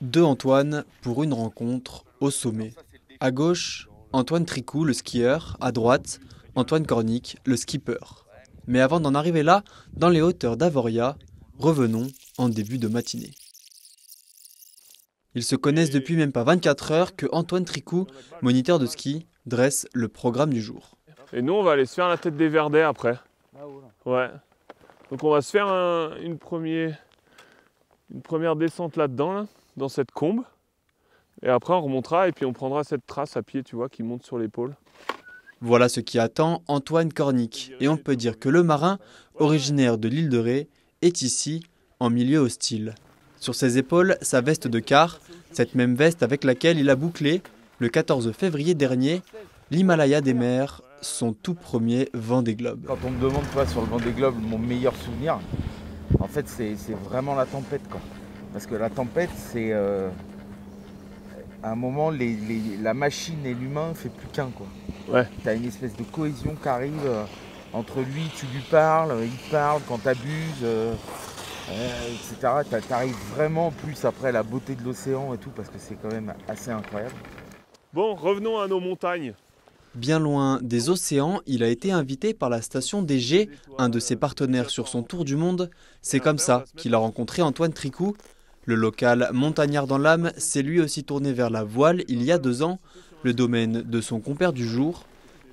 Deux Antoine pour une rencontre au sommet. À gauche, Antoine Tricou, le skieur. À droite, Antoine Cornic, le skipper. Mais avant d'en arriver là, dans les hauteurs d'Avoria, revenons en début de matinée. Ils se connaissent depuis même pas 24 heures que Antoine Tricou, moniteur de ski, dresse le programme du jour. Et nous, on va aller se faire la tête des Verdets après. Ouais. Donc on va se faire une première descente là-dedans, là, dans cette combe. Et après, on remontera et puis on prendra cette trace à pied, tu vois, qui monte sur l'épaule. Voilà ce qui attend Antoine Cornic. Et on peut dire que le marin, originaire de l'île de Ré, est ici en milieu hostile. Sur ses épaules, sa veste de quart, cette même veste avec laquelle il a bouclé, le 14 février dernier, l'Himalaya des mers, son tout premier Vendée Globe. Quand on me demande toi, sur le Vendée Globe mon meilleur souvenir, en fait c'est vraiment la tempête quoi. Parce que la tempête c'est à un moment la machine et l'humain fait plus qu'un quoi. Ouais. T'as une espèce de cohésion qui arrive entre lui, tu lui parles, il parle quand t'abuses, etc. T'arrives vraiment plus après la beauté de l'océan et tout parce que c'est quand même assez incroyable. Bon, revenons à nos montagnes. Bien loin des océans, il a été invité par la station DG, un de ses partenaires sur son tour du monde. C'est comme ça qu'il a rencontré Antoine Tricou. Le local montagnard dans l'âme s'est lui aussi tourné vers la voile il y a 2 ans, le domaine de son compère du jour,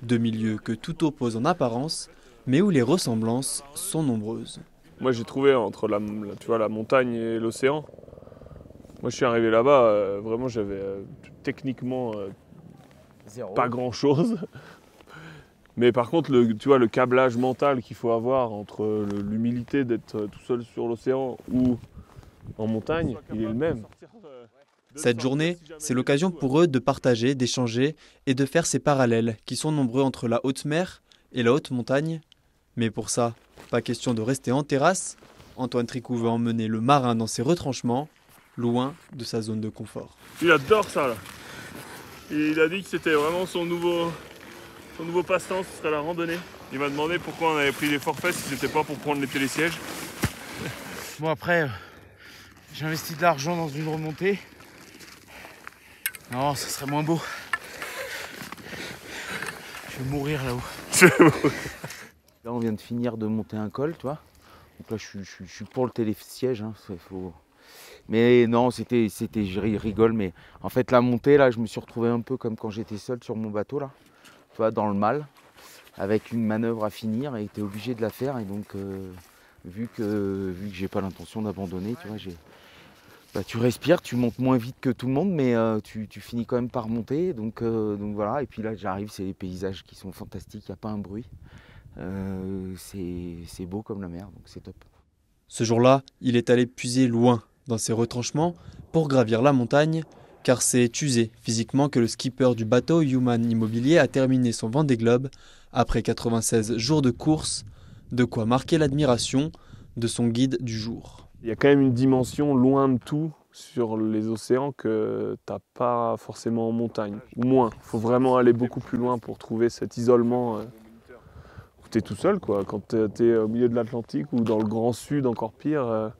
deux milieux que tout oppose en apparence, mais où les ressemblances sont nombreuses. Moi, j'ai trouvé entre tu vois, la montagne et l'océan. Moi, je suis arrivé là-bas, vraiment, j'avais techniquement pas grand-chose. Mais par contre, tu vois, le câblage mental qu'il faut avoir entre l'humilité d'être tout seul sur l'océan ou en montagne, il est le même. Cette journée, c'est l'occasion pour eux de partager, d'échanger et de faire ces parallèles qui sont nombreux entre la haute mer et la haute montagne. Mais pour ça, pas question de rester en terrasse. Antoine Tricou veut emmener le marin dans ses retranchements, loin de sa zone de confort. Il adore ça là. Il a dit que c'était vraiment son nouveau passe-temps, ce serait la randonnée. Il m'a demandé pourquoi on avait pris des forfaits si c'était pas pour prendre les télésièges. Bon après, j'ai investi de l'argent dans une remontée. Non, ça serait moins beau. Je vais mourir là-haut. Là, on vient de finir de monter un col, tu vois. Donc là, je suis pour le télésiège. Hein, mais non, je rigole, mais en fait, la montée, là, je me suis retrouvé un peu comme quand j'étais seul sur mon bateau, là. Tu vois, dans le mal, avec une manœuvre à finir, et t'es obligé de la faire. Et donc, vu que j'ai pas l'intention d'abandonner, tu vois, tu respires, tu montes moins vite que tout le monde, mais tu finis quand même par monter. Donc voilà, et puis là, j'arrive, c'est les paysages qui sont fantastiques, il n'y a pas un bruit. C'est beau comme la mer, donc c'est top. Ce jour-là, il est allé puiser loin dans ses retranchements pour gravir la montagne, car c'est usé physiquement que le skipper du bateau Human Immobilier a terminé son Vendée Globe après 96 jours de course, de quoi marquer l'admiration de son guide du jour. Il y a quand même une dimension loin de tout sur les océans que t'as pas forcément en montagne, ou moins. Il faut vraiment aller beaucoup plus loin pour trouver cet isolement où tu es tout seul, quoi. Quand tu es au milieu de l'Atlantique ou dans le Grand Sud, encore pire,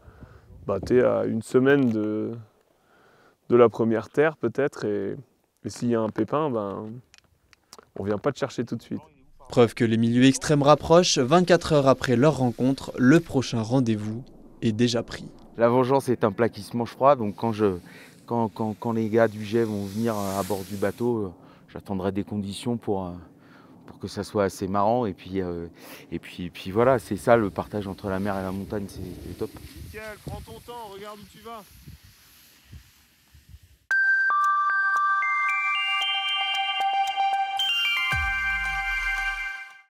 tu es à une semaine de la première terre peut-être, et s'il y a un pépin, on vient pas te chercher tout de suite. Preuve que les milieux extrêmes rapprochent, 24 heures après leur rencontre, le prochain rendez-vous est déjà pris. La vengeance est un plat qui se mange froid, donc quand les gars du jet vont venir à bord du bateau, j'attendrai des conditions pour que ça soit assez marrant. Et puis voilà, c'est ça le partage entre la mer et la montagne, c'est top. Mickaël, prends ton temps, regarde où tu vas.